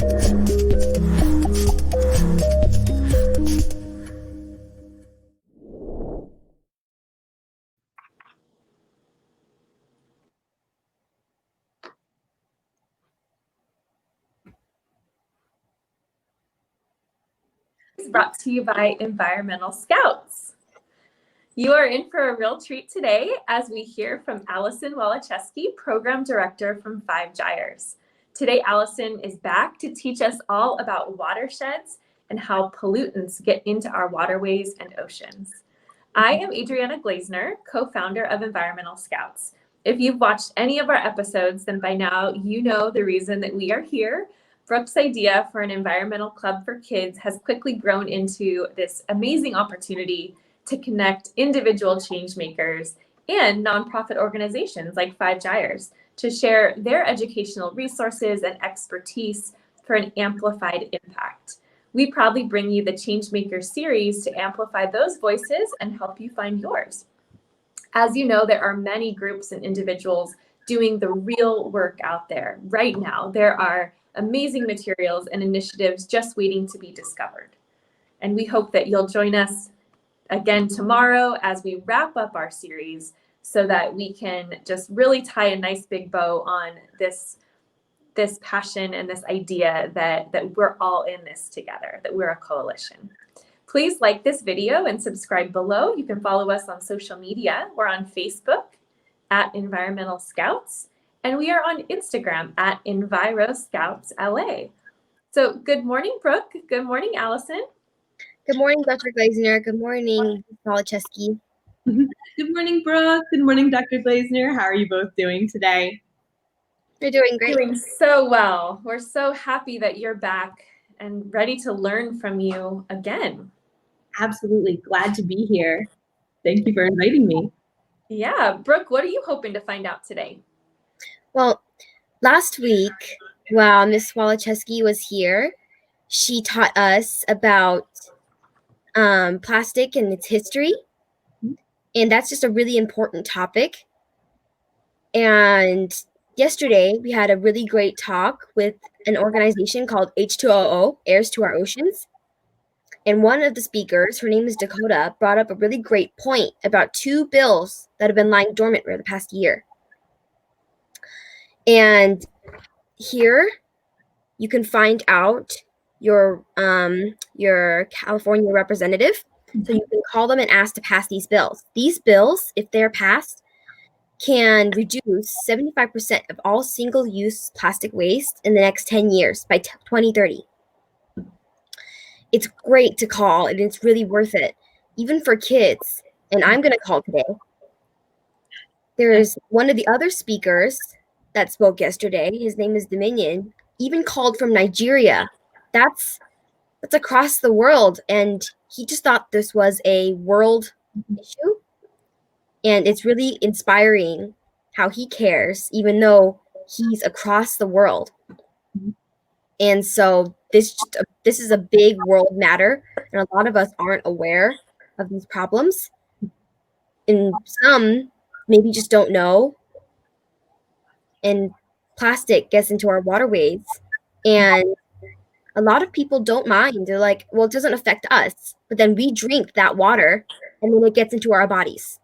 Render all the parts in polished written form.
Brought to you by Environmental Scouts. You are in for a real treat today as we hear from Alison Waliszewski, Program Director from Gyres. Today, Alison is back to teach us all about watersheds and how pollutants get into our waterways and oceans. I am Adriana Glazner, co-founder of Environmental Scouts. If you've watched any of our episodes, then by now you know the reason that we are here. Brooke's idea for an environmental club for kids has quickly grown into this amazing opportunity to connect individual change makers and nonprofit organizations like Gyres to share their educational resources and expertise for an amplified impact. We proudly bring you the Changemaker series to amplify those voices and help you find yours. As you know, there are many groups and individuals doing the real work out there right now. There are amazing materials and initiatives just waiting to be discovered. And we hope that you'll join us again tomorrow as we wrap up our series so that we can just really tie a nice big bow on this passion and this idea that we're all in this together, that we're a coalition. Please like this video and subscribe below. You can follow us on social media. We're on Facebook at Environmental Scouts. And we are on Instagram at EnviroScoutsLA. So good morning, Brooke. Good morning, Alison. Good morning, Dr. Glazner. Good morning, Waliszewski. Good morning, Brooke. Good morning, Dr. Glazner. How are you both doing today? You're doing great. Doing so well. We're so happy that you're back and ready to learn from you again. Absolutely. Glad to be here. Thank you for inviting me. Yeah. Brooke, what are you hoping to find out today? Well, last week, while Miss Waliszewski was here, she taught us about plastic and its history. And that's just a really important topic. And yesterday, we had a really great talk with an organization called H2OO, Heirs to Our Oceans. And one of the speakers, her name is Dakota, brought up a really great point about 2 bills that have been lying dormant for the past year. And here you can find out your California representative. So you can call them and ask to pass these bills. These bills, if they're passed, can reduce 75% of all single-use plastic waste in the next 10 years by 2030. It's great to call, and it's really worth it, even for kids. And I'm going to call today. There's one of the other speakers that spoke yesterday. His name is Dominion, even called from Nigeria. That's across the world, and he just thought this was a world issue. And it's really inspiring how he cares, even though he's across the world. And so this is a big world matter, and a lot of us aren't aware of these problems. And some maybe just don't know. And plastic gets into our waterways, and a lot of people don't mind. They're like, well, it doesn't affect us, but then we drink that water and then it gets into our bodies.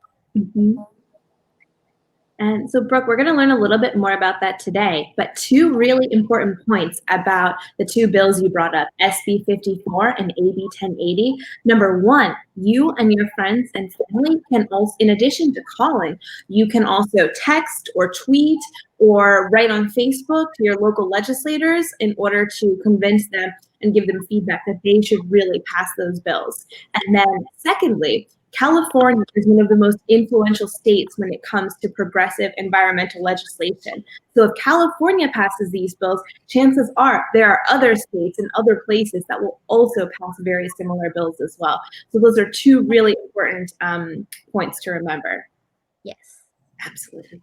And so, Brooke, we're going to learn a little bit more about that today, but 2 really important points about the 2 bills you brought up, SB 54 and AB 1080. Number 1, you and your friends and family can also, in addition to calling, you can also text or tweet or write on Facebook to your local legislators in order to convince them and give them feedback that they should really pass those bills. And then secondly, California is one of the most influential states when it comes to progressive environmental legislation. So if California passes these bills, chances are there are other states and other places that will also pass very similar bills as well. So those are 2 really important points to remember. Yes. Absolutely.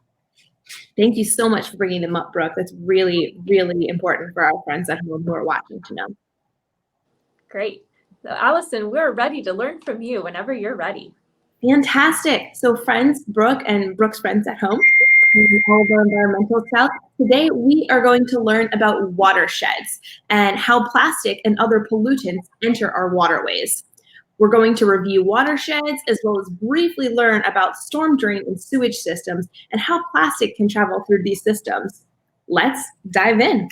Thank you so much for bringing them up, Brooke. That's really, really important for our friends at home who are watching to know. Great. So Alison, we're ready to learn from you whenever you're ready. Fantastic. So friends, Brooke and Brooke's friends at home, all of our environmental scouts. Today we are going to learn about watersheds and how plastic and other pollutants enter our waterways. We're going to review watersheds as well as briefly learn about storm drain and sewage systems and how plastic can travel through these systems. Let's dive in.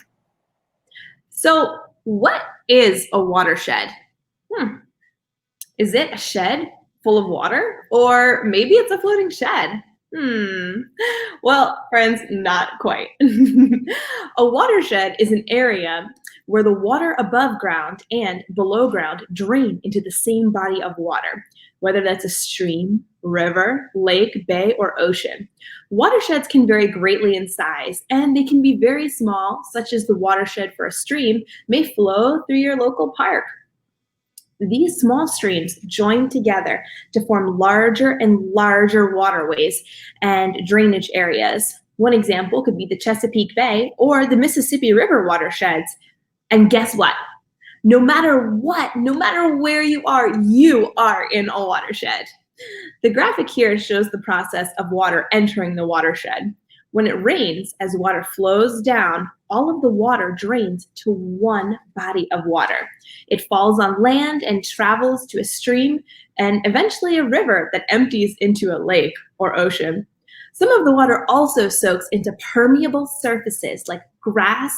So, what is a watershed? Is it a shed full of water? Or maybe it's a floating shed? Well, friends, not quite. A watershed is an area where the water above ground and below ground drain into the same body of water, whether that's a stream, river, lake, bay, or ocean. Watersheds can vary greatly in size, and they can be very small, such as the watershed for a stream may flow through your local park. These small streams join together to form larger and larger waterways and drainage areas. One example could be the Chesapeake Bay or the Mississippi River watersheds. And guess what? No matter where you are in a watershed. The graphic here shows the process of water entering the watershed. When it rains, as water flows down, all of the water drains to one body of water. It falls on land and travels to a stream and eventually a river that empties into a lake or ocean. Some of the water also soaks into permeable surfaces like grass,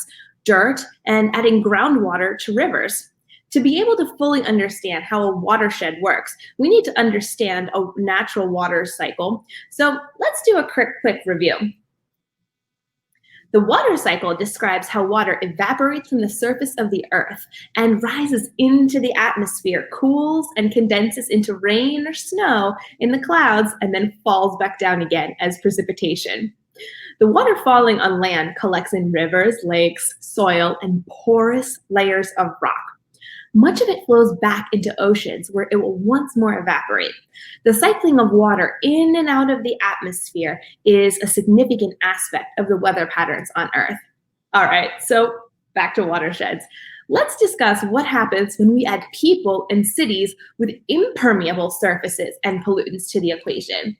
dirt, and adding groundwater to rivers. To be able to fully understand how a watershed works, we need to understand a natural water cycle. So let's do a quick review. The water cycle describes how water evaporates from the surface of the earth and rises into the atmosphere, cools and condenses into rain or snow in the clouds, and then falls back down again as precipitation. The water falling on land collects in rivers, lakes, soil, and porous layers of rock. Much of it flows back into oceans where it will once more evaporate. The cycling of water in and out of the atmosphere is a significant aspect of the weather patterns on Earth. All right, so back to watersheds. Let's discuss what happens when we add people and cities with impermeable surfaces and pollutants to the equation.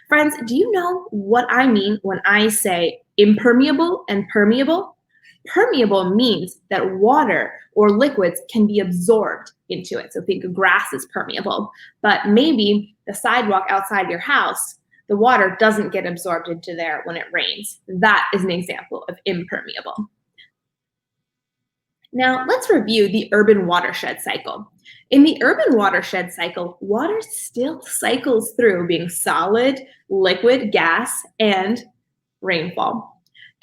Friends, do you know what I mean when I say impermeable and permeable? Permeable means that water or liquids can be absorbed into it. So think grass is permeable, but maybe the sidewalk outside your house, the water doesn't get absorbed into there when it rains. That is an example of impermeable. Now let's review the urban watershed cycle. In the urban watershed cycle, water still cycles through being solid, liquid, gas, and rainfall.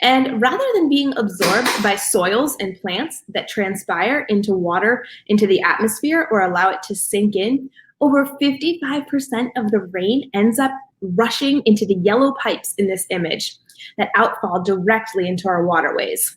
And rather than being absorbed by soils and plants that transpire into water into the atmosphere or allow it to sink in, over 55% of the rain ends up rushing into the yellow pipes in this image that outfall directly into our waterways.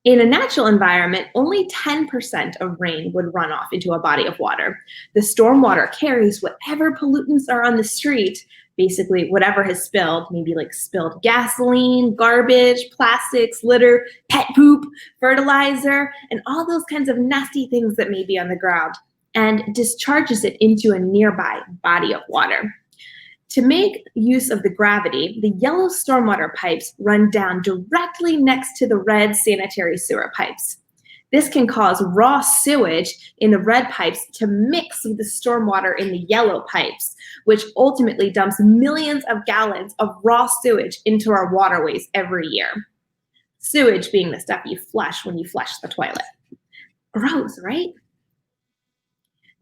In a natural environment, only 10% of rain would run off into a body of water. The stormwater carries whatever pollutants are on the street, basically whatever has spilled, maybe like spilled gasoline, garbage, plastics, litter, pet poop, fertilizer, and all those kinds of nasty things that may be on the ground, and discharges it into a nearby body of water. To make use of the gravity, the yellow stormwater pipes run down directly next to the red sanitary sewer pipes. This can cause raw sewage in the red pipes to mix with the stormwater in the yellow pipes, which ultimately dumps millions of gallons of raw sewage into our waterways every year. Sewage being the stuff you flush when you flush the toilet. Gross, right?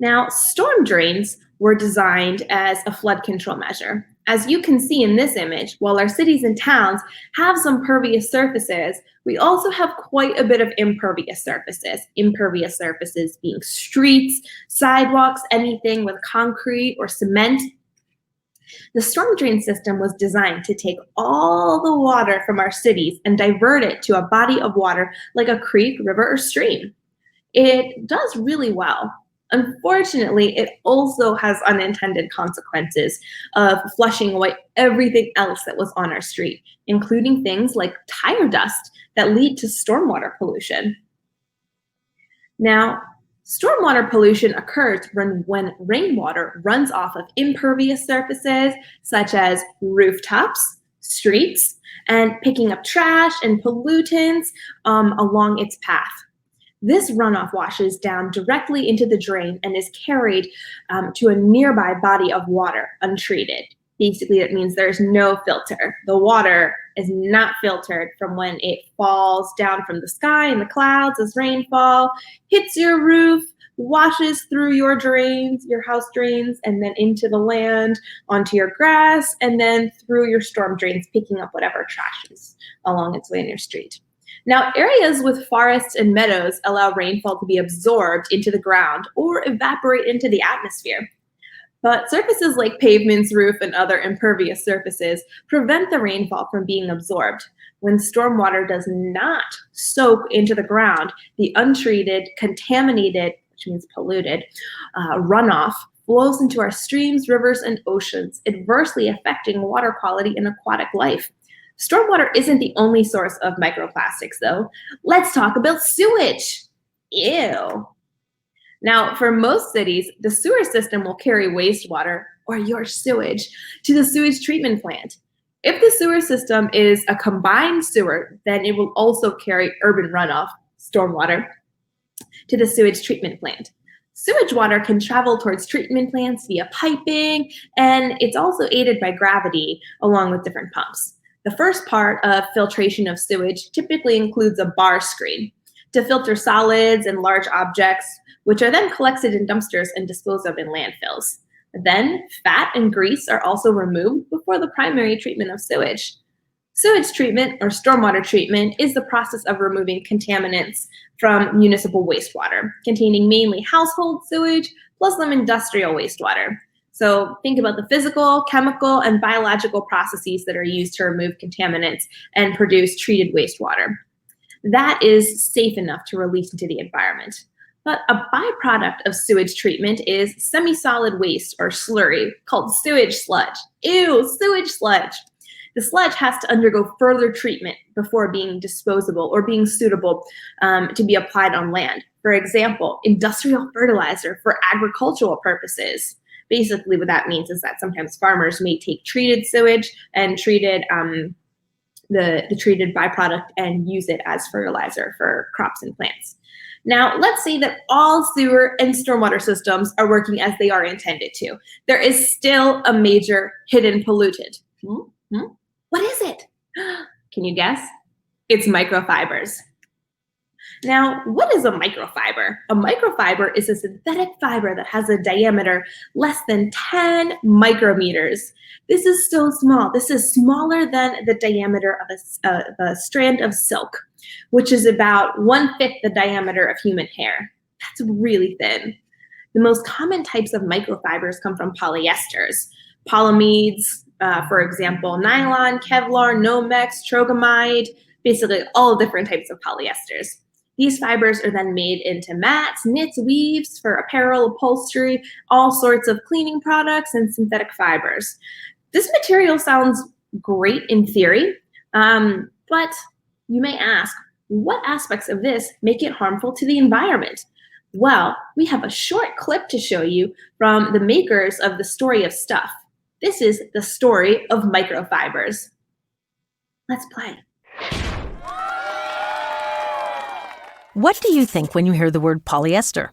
Now, storm drains were designed as a flood control measure. As you can see in this image, while our cities and towns have some pervious surfaces, we also have quite a bit of impervious surfaces. Impervious surfaces being streets, sidewalks, anything with concrete or cement. The storm drain system was designed to take all the water from our cities and divert it to a body of water like a creek, river, or stream. It does really well. Unfortunately, it also has unintended consequences of flushing away everything else that was on our street, including things like tire dust that lead to stormwater pollution. Now, stormwater pollution occurs when rainwater runs off of impervious surfaces such as rooftops, streets, and picking up trash and pollutants along its path. This runoff washes down directly into the drain and is carried to a nearby body of water untreated. Basically, that means there's no filter. The water is not filtered from when it falls down from the sky in the clouds as rainfall, hits your roof, washes through your drains, your house drains, and then into the land, onto your grass, and then through your storm drains, picking up whatever trash is along its way in your street. Now, areas with forests and meadows allow rainfall to be absorbed into the ground or evaporate into the atmosphere. But surfaces like pavements, roof, and other impervious surfaces prevent the rainfall from being absorbed. When stormwater does not soak into the ground, the untreated, contaminated, which means polluted, runoff flows into our streams, rivers, and oceans, adversely affecting water quality and aquatic life. Stormwater isn't the only source of microplastics, though. Let's talk about sewage. Ew. Now, for most cities, the sewer system will carry wastewater, or your sewage, to the sewage treatment plant. If the sewer system is a combined sewer, then it will also carry urban runoff, stormwater, to the sewage treatment plant. Sewage water can travel towards treatment plants via piping, and it's also aided by gravity along with different pumps. The first part of filtration of sewage typically includes a bar screen to filter solids and large objects, which are then collected in dumpsters and disposed of in landfills. Then, fat and grease are also removed before the primary treatment of sewage. Sewage treatment, or stormwater treatment, is the process of removing contaminants from municipal wastewater, containing mainly household sewage, plus some industrial wastewater. So think about the physical, chemical, and biological processes that are used to remove contaminants and produce treated wastewater. That is safe enough to release into the environment. But a byproduct of sewage treatment is semi-solid waste, or slurry, called sewage sludge. Ew, sewage sludge. The sludge has to undergo further treatment before being disposable or being suitable to be applied on land. For example, industrial fertilizer for agricultural purposes. Basically, what that means is that sometimes farmers may take treated sewage and treated the treated byproduct and use it as fertilizer for crops and plants. Now, let's say that all sewer and stormwater systems are working as they are intended to. There is still a major hidden pollutant. What is it? Can you guess? It's microfibers. Now, what is a microfiber? A microfiber is a synthetic fiber that has a diameter less than 10 micrometers. This is so small. This is smaller than the diameter of a strand of silk, which is about 1/5 the diameter of human hair. That's really thin. The most common types of microfibers come from polyesters, polyamides, for example, nylon, Kevlar, Nomex, trogamide, basically all different types of polyesters. These fibers are then made into mats, knits, weaves for apparel, upholstery, all sorts of cleaning products, and synthetic fibers. This material sounds great in theory, but you may ask, what aspects of this make it harmful to the environment? Well, we have a short clip to show you from the makers of The Story of Stuff. This is the story of microfibers. Let's play. What do you think when you hear the word polyester?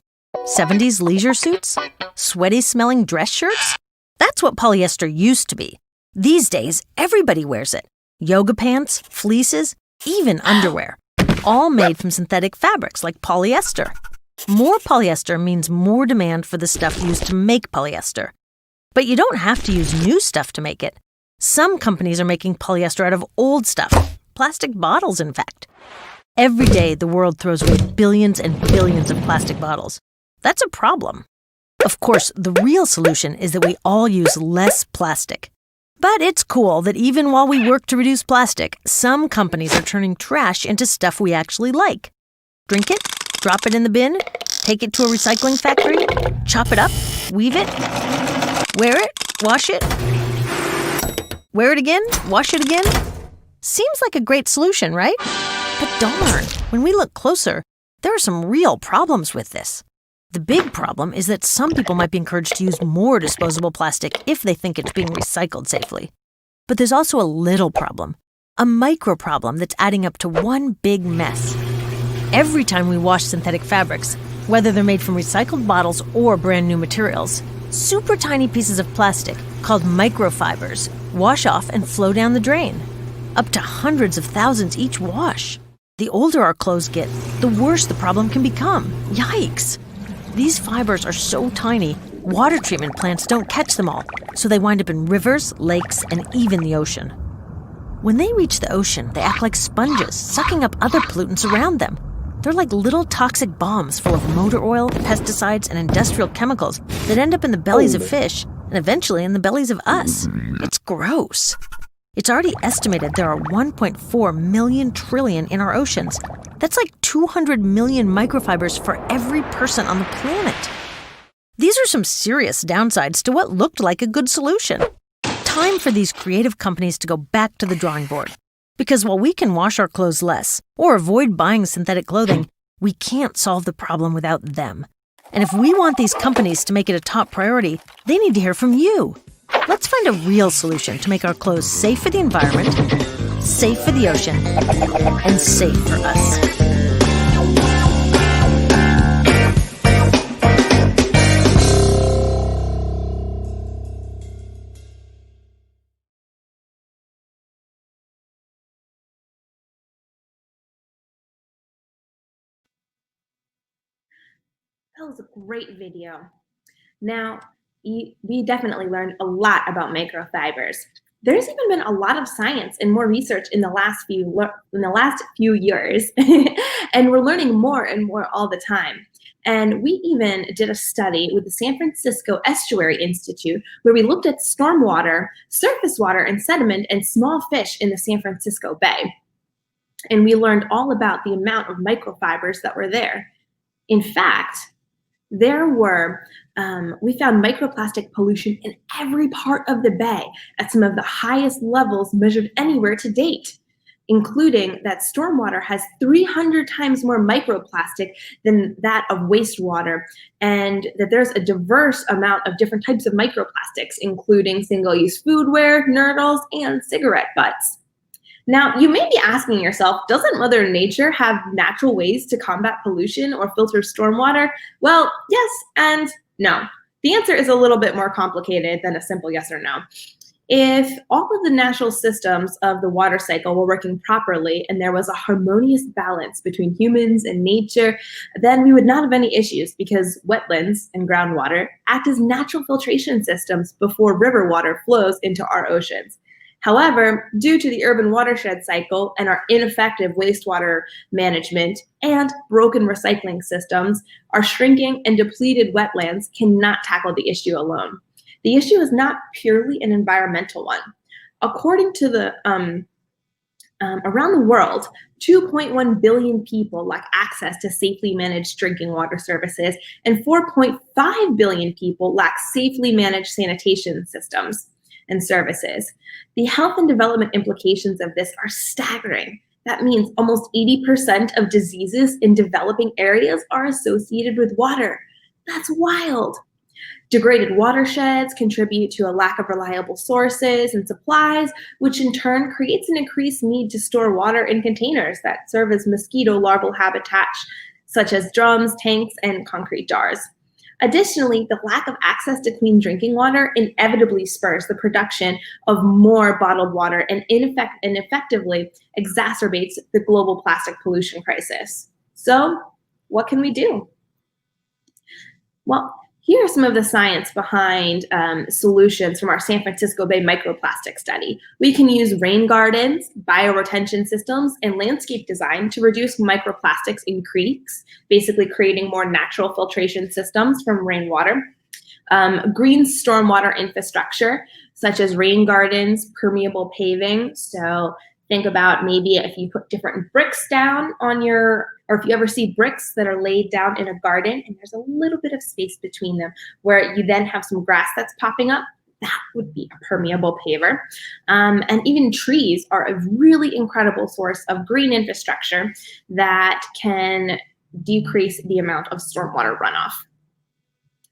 70s leisure suits? Sweaty-smelling dress shirts? That's what polyester used to be. These days, everybody wears it. Yoga pants, fleeces, even underwear. All made from synthetic fabrics like polyester. More polyester means more demand for the stuff used to make polyester. But you don't have to use new stuff to make it. Some companies are making polyester out of old stuff. Plastic bottles, in fact. Every day, the world throws away billions and billions of plastic bottles. That's a problem. Of course, the real solution is that we all use less plastic. But it's cool that even while we work to reduce plastic, some companies are turning trash into stuff we actually like. Drink it, drop it in the bin, take it to a recycling factory, chop it up, weave it, wear it, wash it, wear it again, wash it again. Seems like a great solution, right? But darn, when we look closer, there are some real problems with this. The big problem is that some people might be encouraged to use more disposable plastic if they think it's being recycled safely. But there's also a little problem, a micro problem that's adding up to one big mess. Every time we wash synthetic fabrics, whether they're made from recycled bottles or brand new materials, super tiny pieces of plastic called microfibers wash off and flow down the drain. Up to hundreds of thousands each wash. The older our clothes get, the worse the problem can become. Yikes! These fibers are so tiny, water treatment plants don't catch them all, so they wind up in rivers, lakes, and even the ocean. When they reach the ocean, they act like sponges, sucking up other pollutants around them. They're like little toxic bombs full of motor oil, pesticides, and industrial chemicals that end up in the bellies of fish and eventually in the bellies of us. It's gross. It's already estimated there are 1.4 million trillion in our oceans. That's like 200 million microfibers for every person on the planet. These are some serious downsides to what looked like a good solution. Time for these creative companies to go back to the drawing board. Because while we can wash our clothes less or avoid buying synthetic clothing, we can't solve the problem without them. And if we want these companies to make it a top priority, they need to hear from you. Let's find a real solution to make our clothes safe for the environment, safe for the ocean, and safe for us. That was a great video. Now, we definitely learned a lot about microfibers. There's even been a lot of science and more research in the last few years, and we're learning more and more all the time. And we even did a study with the San Francisco Estuary Institute where we looked at stormwater, surface water, and sediment and small fish in the San Francisco Bay. And we learned all about the amount of microfibers that were there. In fact, we found microplastic pollution in every part of the bay at some of the highest levels measured anywhere to date, including that stormwater has 300 times more microplastic than that of wastewater, and that there's a diverse amount of different types of microplastics, including single-use foodware, nurdles, and cigarette butts. Now, you may be asking yourself, doesn't Mother Nature have natural ways to combat pollution or filter stormwater? Well, yes and no. The answer is a little bit more complicated than a simple yes or no. If all of the natural systems of the water cycle were working properly and there was a harmonious balance between humans and nature, then we would not have any issues because wetlands and groundwater act as natural filtration systems before river water flows into our oceans. However, due to the urban watershed cycle and our ineffective wastewater management and broken recycling systems, our shrinking and depleted wetlands cannot tackle the issue alone. The issue is not purely an environmental one. According to the around the world, 2.1 billion people lack access to safely managed drinking water services, and 4.5 billion people lack safely managed sanitation systems and services. The health and development implications of this are staggering. That means almost 80% of diseases in developing areas are associated with water. That's wild. Degraded watersheds contribute to a lack of reliable sources and supplies, which in turn creates an increased need to store water in containers that serve as mosquito larval habitats, such as drums, tanks, and concrete jars. Additionally, the lack of access to clean drinking water inevitably spurs the production of more bottled water and effectively exacerbates the global plastic pollution crisis. So, what can we do? Well, here are some of the science behind solutions from our San Francisco Bay microplastic study. We can use rain gardens, bioretention systems, and landscape design to reduce microplastics in creeks, basically creating more natural filtration systems from rainwater. Green stormwater infrastructure, such as rain gardens, permeable paving. So think about maybe if you put different bricks down on or if you ever see bricks that are laid down in a garden and there's a little bit of space between them where you then have some grass that's popping up, that would be a permeable paver. And even trees are a really incredible source of green infrastructure that can decrease the amount of stormwater runoff.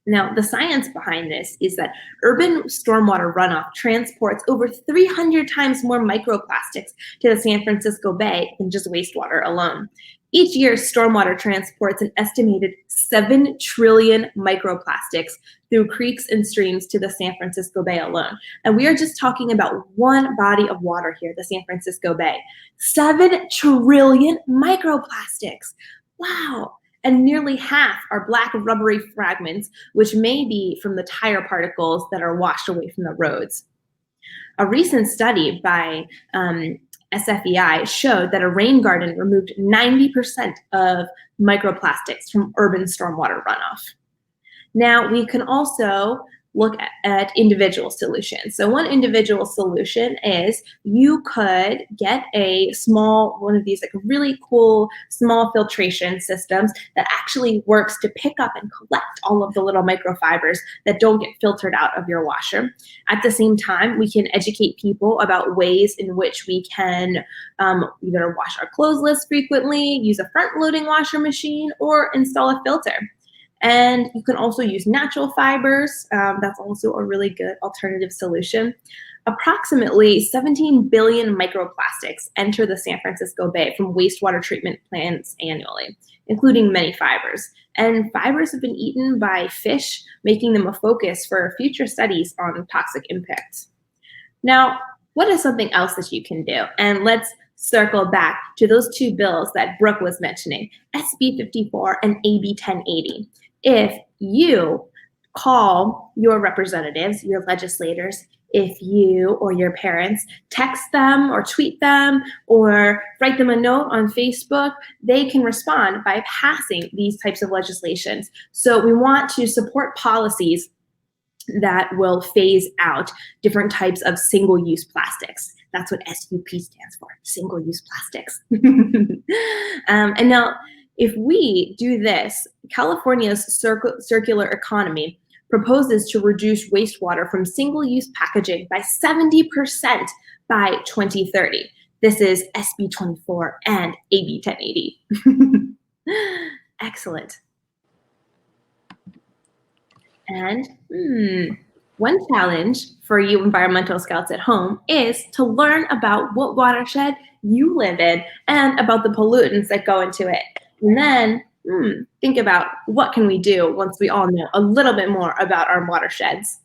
Now, the science behind this is that urban stormwater runoff transports over 300 times more microplastics to the San Francisco Bay than just wastewater alone. Each year, stormwater transports an estimated 7 trillion microplastics through creeks and streams to the San Francisco Bay alone. And we are just talking about one body of water here, the San Francisco Bay. 7 trillion microplastics. Wow. And nearly half are black rubbery fragments, which may be from the tire particles that are washed away from the roads. A recent study by SFEI showed that a rain garden removed 90% of microplastics from urban stormwater runoff. Now, we can also look at individual solutions. So one individual solution is you could get a small, one of these like really cool small filtration systems that actually works to pick up and collect all of the little microfibers that don't get filtered out of your washer. At the same time, we can educate people about ways in which we can either wash our clothes less frequently, use a front-loading washer machine, or install a filter. And you can also use natural fibers. That's also a really good alternative solution. Approximately 17 billion microplastics enter the San Francisco Bay from wastewater treatment plants annually, including many fibers. And fibers have been eaten by fish, making them a focus for future studies on toxic impacts. Now, what is something else that you can do? And let's circle back to those two bills that Brooke was mentioning, SB 54 and AB 1080. If you call your representatives, your legislators, if you or your parents text them or tweet them or write them a note on Facebook, they can respond by passing these types of legislations. So we want to support policies that will phase out different types of single-use plastics. That's what SUP stands for, single-use plastics. And now, if we do this, California's circular economy proposes to reduce wastewater from single-use packaging by 70% by 2030. This is SB 24 and AB 1080. Excellent. And one challenge for you environmental scouts at home is to learn about what watershed you live in and about the pollutants that go into it. And then think about what can we do once we all know a little bit more about our watersheds.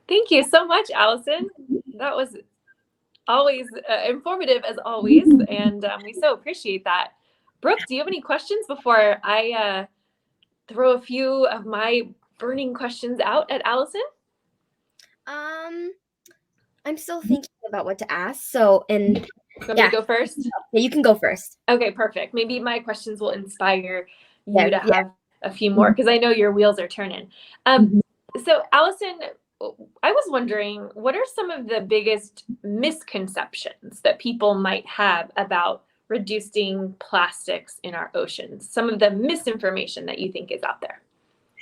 Thank you so much, Allison. That was always informative as always, and we so appreciate that. Brooke, do you have any questions before I throw a few of my burning questions out at Allison? I'm still thinking about what to ask. So, and You want me to go first? yeah, you can go first. Okay, perfect. Maybe my questions will inspire you to have a few more, because I know your wheels are turning. So Allison, I was wondering, what are some of the biggest misconceptions that people might have about reducing plastics in our oceans? Some of the misinformation that you think is out there?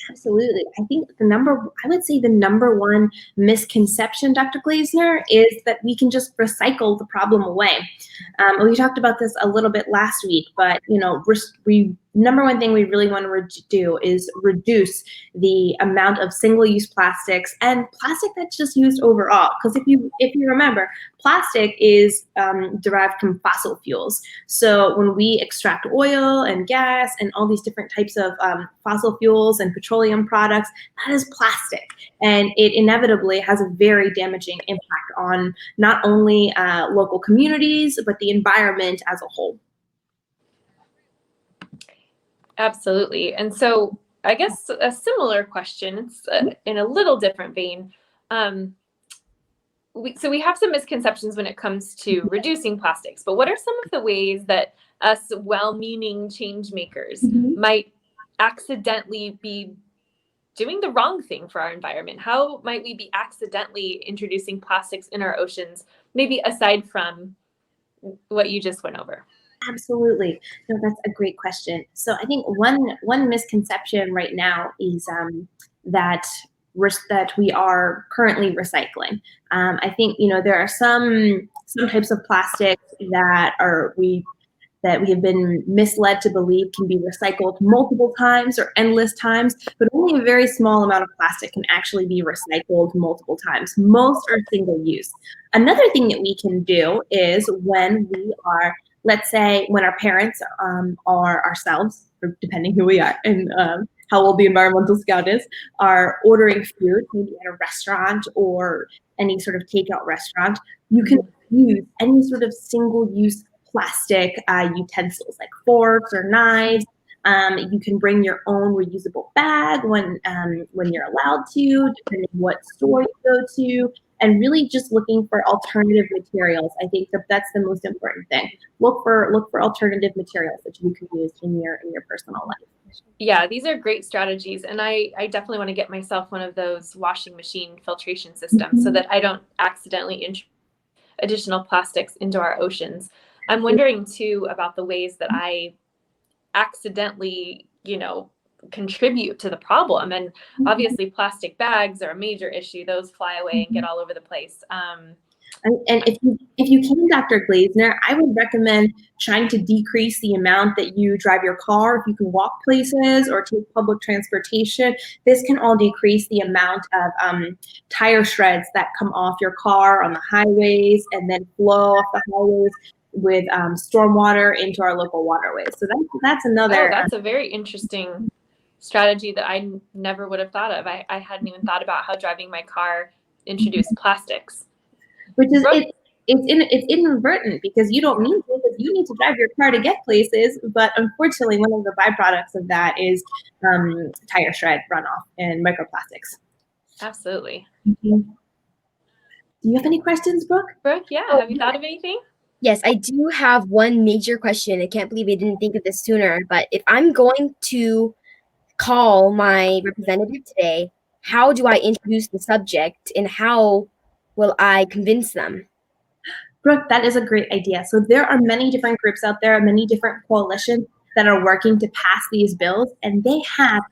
Absolutely. I think I would say the number one misconception, Dr. Glazner, is that we can just recycle the problem away. We talked about this a little bit last week, but number one thing we really want to do is reduce the amount of single-use plastics and plastic that's just used overall. Because if you remember, plastic is derived from fossil fuels. So when we extract oil and gas and all these different types of fossil fuels and petroleum products, that is plastic. And it inevitably has a very damaging impact on not only local communities, but the environment as a whole. Absolutely. And so I guess a similar question, it's in a little different vein. So we have some misconceptions when it comes to reducing plastics, but what are some of the ways that us well-meaning change makers might accidentally be doing the wrong thing for our environment? How might we be accidentally introducing plastics in our oceans, maybe aside from what you just went over? Absolutely. No, that's a great question. So I think one misconception right now is that we are currently recycling. I think there are some types of plastic that that we have been misled to believe can be recycled multiple times or endless times, but only a very small amount of plastic can actually be recycled multiple times. Most are single use. Another thing that we can do is when we are, let's say, when our parents or ourselves, or depending who we are and how old the environmental scout is, are ordering food, maybe at a restaurant or any sort of takeout restaurant, you can use any sort of single-use plastic utensils like forks or knives. You can bring your own reusable bag when you're allowed to, depending on what store you go to, and really just looking for alternative materials. I think that's the most important thing. Look for alternative materials that you can use in your personal life. Yeah, these are great strategies. And I definitely want to get myself one of those washing machine filtration systems so that I don't accidentally introduce additional plastics into our oceans. I'm wondering too about the ways that I accidentally, contribute to the problem. And obviously plastic bags are a major issue. Those fly away and get all over the place. And if you can, Dr. Glazner, I would recommend trying to decrease the amount that you drive your car. If you can walk places or take public transportation, this can all decrease the amount of tire shreds that come off your car on the highways and then flow off the highways with stormwater into our local waterways. So that's another. Oh, that's a very interesting strategy that I never would have thought of. I hadn't even thought about how driving my car introduced plastics. Which is it's inadvertent because you don't need to, because you need to drive your car to get places. But unfortunately, one of the byproducts of that is tire shred runoff and microplastics. Absolutely. Do you have any questions, Brooke? Brooke, yeah. Have you thought of anything? Yes, I do have one major question. I can't believe I didn't think of this sooner. But if I'm going to call my representative today, how do I introduce the subject and how will I convince them? Brooke, that is a great idea. So there are many different groups out there, many different coalitions that are working to pass these bills, and they have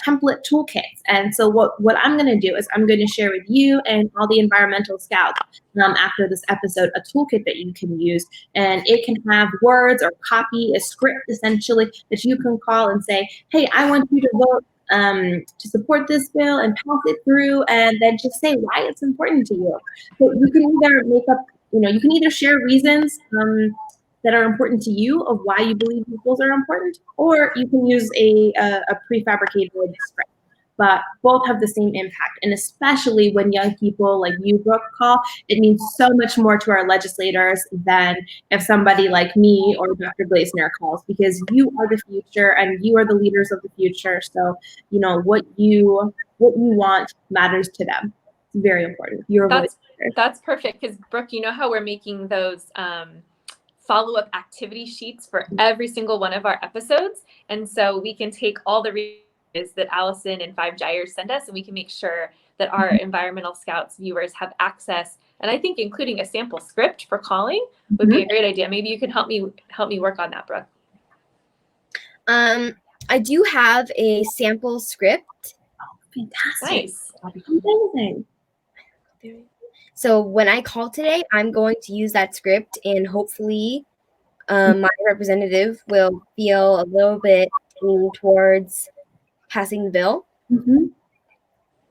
template toolkits. And so what I'm going to do is I'm going to share with you and all the environmental scouts after this episode a toolkit that you can use, and it can have words or copy, a script essentially that you can call and say, hey, I want you to vote to support this bill and pass it through, and then just say why it's important to you. So you can either make up, you can either share reasons that are important to you of why you believe these bills are important, or you can use a prefabricated script. But both have the same impact, and especially when young people like you, Brooke, call, it means so much more to our legislators than if somebody like me or Dr. Glazner calls, because you are the future and you are the leaders of the future. So, what you want matters to them. It's very important. That's perfect, because Brooke, you know how we're making those follow-up activity sheets for every single one of our episodes, and so we can take all the resources that Alison and 5 Gyres send us, and we can make sure that our environmental scouts viewers have access. And I think including a sample script for calling would be a great idea. Maybe you can help me work on that, Brooke. I do have a sample script. Oh, fantastic! Nice. Amazing. So when I call today, I'm going to use that script, and hopefully my representative will feel a little bit leaning towards passing the bill.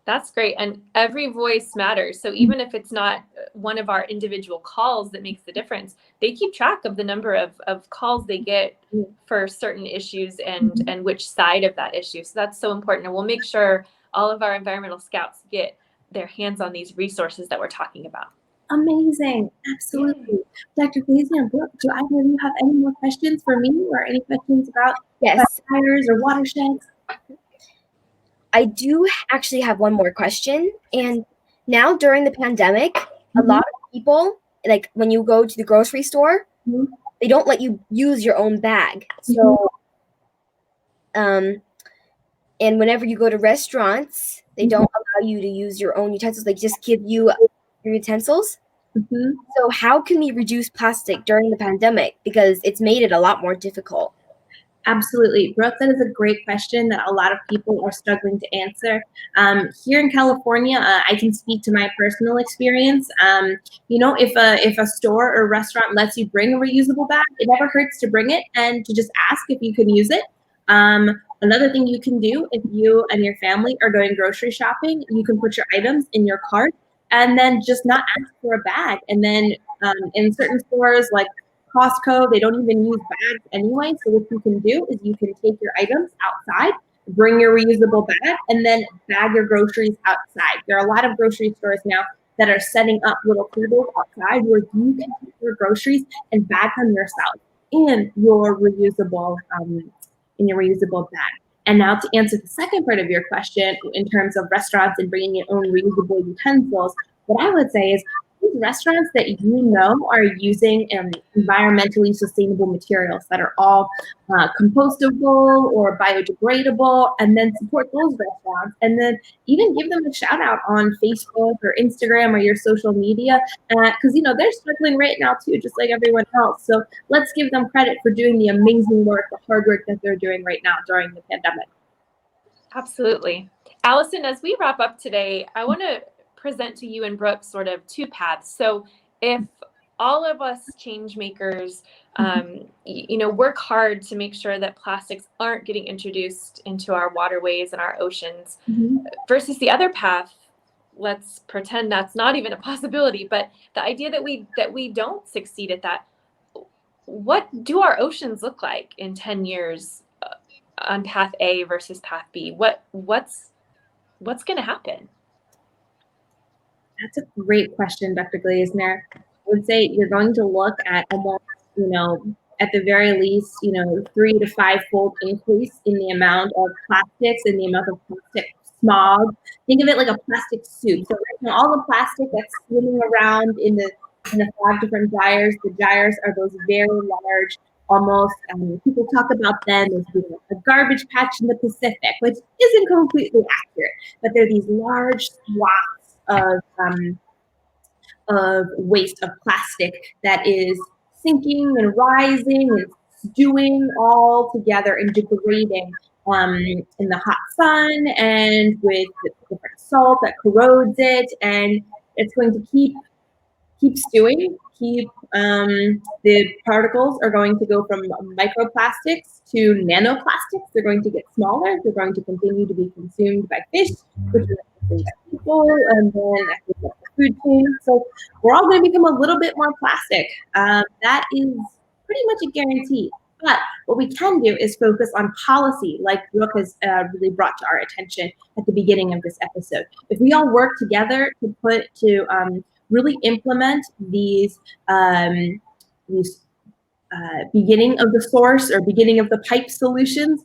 That's great. And every voice matters. So even if it's not one of our individual calls that makes the difference, they keep track of the number of calls they get for certain issues and which side of that issue. So that's so important. And we'll make sure all of our environmental scouts get their hands on these resources that we're talking about. Amazing. Absolutely. Dr. Glazner and Brooke, do either of you have any more questions for me or any questions about Gyres or Watersheds? I do actually have one more question. And now during the pandemic, a lot of people, like when you go to the grocery store, they don't let you use your own bag. So, and whenever you go to restaurants, they don't allow you to use your own utensils. They just give you your utensils. So how can we reduce plastic during the pandemic? Because it's made it a lot more difficult. Absolutely. Brooke, that is a great question that a lot of people are struggling to answer. Here in California, I can speak to my personal experience. If a store or restaurant lets you bring a reusable bag, it never hurts to bring it and to just ask if you can use it. Another thing you can do if you and your family are going grocery shopping, you can put your items in your cart and then just not ask for a bag. And then in certain stores like Costco, they don't even use bags anyway. So what you can do is you can take your items outside, bring your reusable bag, and then bag your groceries outside. There are a lot of grocery stores now that are setting up little tables outside where you can take your groceries and bag them yourself in your reusable bag. And now to answer the second part of your question in terms of restaurants and bringing your own reusable utensils, what I would say is these restaurants that you know are using environmentally sustainable materials that are all compostable or biodegradable, and then support those restaurants, and then even give them a shout out on Facebook or Instagram or your social media, because they're struggling right now too, just like everyone else. So let's give them credit for doing the amazing work, the hard work that they're doing right now during the pandemic. Absolutely. Alison, as we wrap up today, I want to present to you and Brooke sort of two paths. So if all of us change makers, work hard to make sure that plastics aren't getting introduced into our waterways and our oceans, versus the other path, let's pretend that's not even a possibility, but the idea that we don't succeed at that, what do our oceans look like in 10 years on path A versus path B? What's going to happen? That's a great question, Dr. Glazner. I would say you're going to look at almost, at the very least, 3 to 5-fold increase in the amount of plastics and the amount of plastic smog. Think of it like a plastic soup. So right now, all the plastic that's swimming around in the 5 different gyres, the gyres are those very large, almost, people talk about them as being a garbage patch in the Pacific, which isn't completely accurate, but they're these large swaths of waste of plastic that is sinking and rising and stewing all together and degrading in the hot sun and with the different salt that corrodes it, and it's going to keep stewing. The particles are going to go from microplastics to nanoplastics. They're going to get smaller. They're going to continue to be consumed by fish, which are consumed by people, and then the food chain. So we're all going to become a little bit more plastic. That is pretty much a guarantee. But what we can do is focus on policy, like Brooke has really brought to our attention at the beginning of this episode. If we all work together to really implement these beginning of the source or beginning of the pipe solutions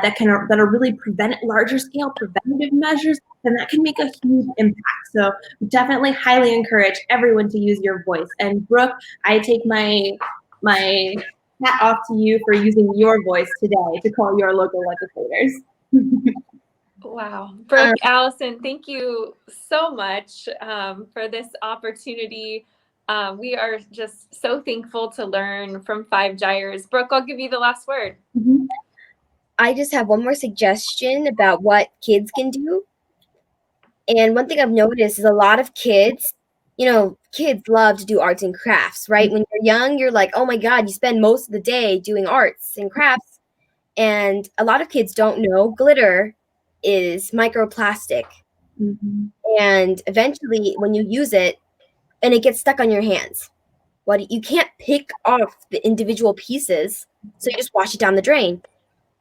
that are really larger scale preventative measures, then that can make a huge impact. So definitely highly encourage everyone to use your voice. And Brooke, I take my hat off to you for using your voice today to call your local legislators. Wow. Brooke, Alison, thank you so much for this opportunity. We are just so thankful to learn from 5 Gyres. Brooke, I'll give you the last word. I just have one more suggestion about what kids can do. And one thing I've noticed is a lot of kids, kids love to do arts and crafts, right? When you're young, you're like, oh my God, you spend most of the day doing arts and crafts. And a lot of kids don't know glitter is microplastic. And eventually when you use it and it gets stuck on your hands, you can't pick off the individual pieces, so you just wash it down the drain.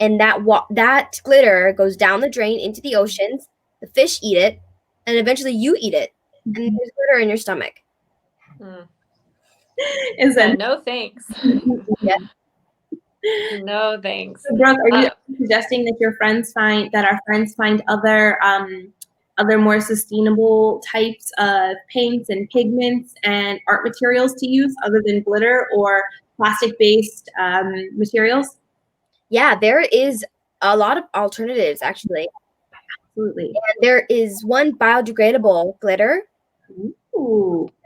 And that glitter goes down the drain into the oceans, the fish eat it, and eventually you eat it, and there's glitter in your stomach. Is that no thanks? Yeah. No thanks. Brooke, are you suggesting that our friends find other more sustainable types of paints and pigments and art materials to use other than glitter or plastic-based materials? Yeah, there is a lot of alternatives, actually. Absolutely. And there is one biodegradable glitter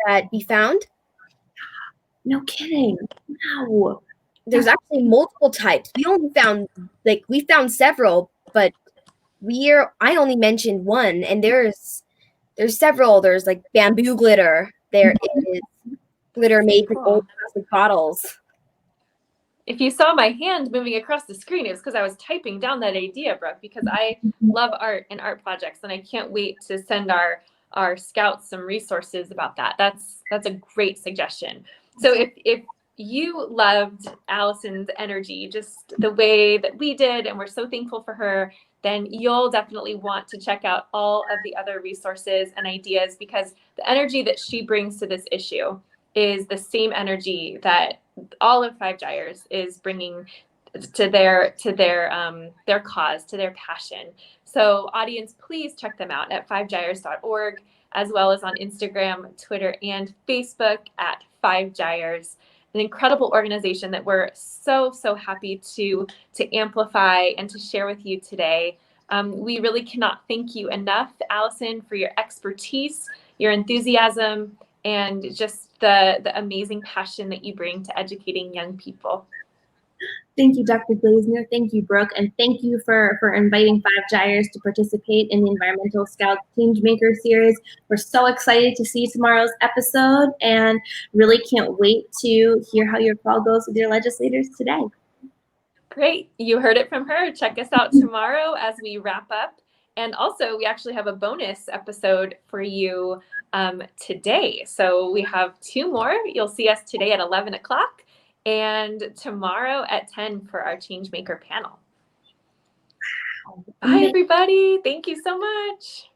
that we found. No kidding. Wow. there's actually multiple types. We found several, but I only mentioned one, and there's several. There's like bamboo glitter. There is glitter made from old plastic bottles. If you saw my hand moving across the screen, it was because I was typing down that idea, Brooke, because I love art and art projects, and I can't wait to send our scouts some resources about that. That's a great suggestion. So if you loved Alison's energy, just the way that we did, and we're so thankful for her, then you'll definitely want to check out all of the other resources and ideas, because the energy that she brings to this issue is the same energy that all of Five Gyres is bringing to their cause, to their passion. So audience, please check them out at fivegyres.org, as well as on Instagram, Twitter, and Facebook at Five Gyres, an incredible organization that we're so happy to amplify and to share with you today. We really cannot thank you enough, Alison, for your expertise, your enthusiasm, and just the amazing passion that you bring to educating young people. Thank you, Dr. Glazner. Thank you, Brooke. And thank you for inviting Five Gyres to participate in the Environmental Scout Changemaker series. We're so excited to see tomorrow's episode and really can't wait to hear how your call goes with your legislators today. Great. You heard it from her. Check us out tomorrow as we wrap up. And also, we actually have a bonus episode for you today. So we have 2 more. You'll see us today at 11 o'clock and tomorrow at 10 for our Changemaker panel. Bye, everybody. Thank you so much.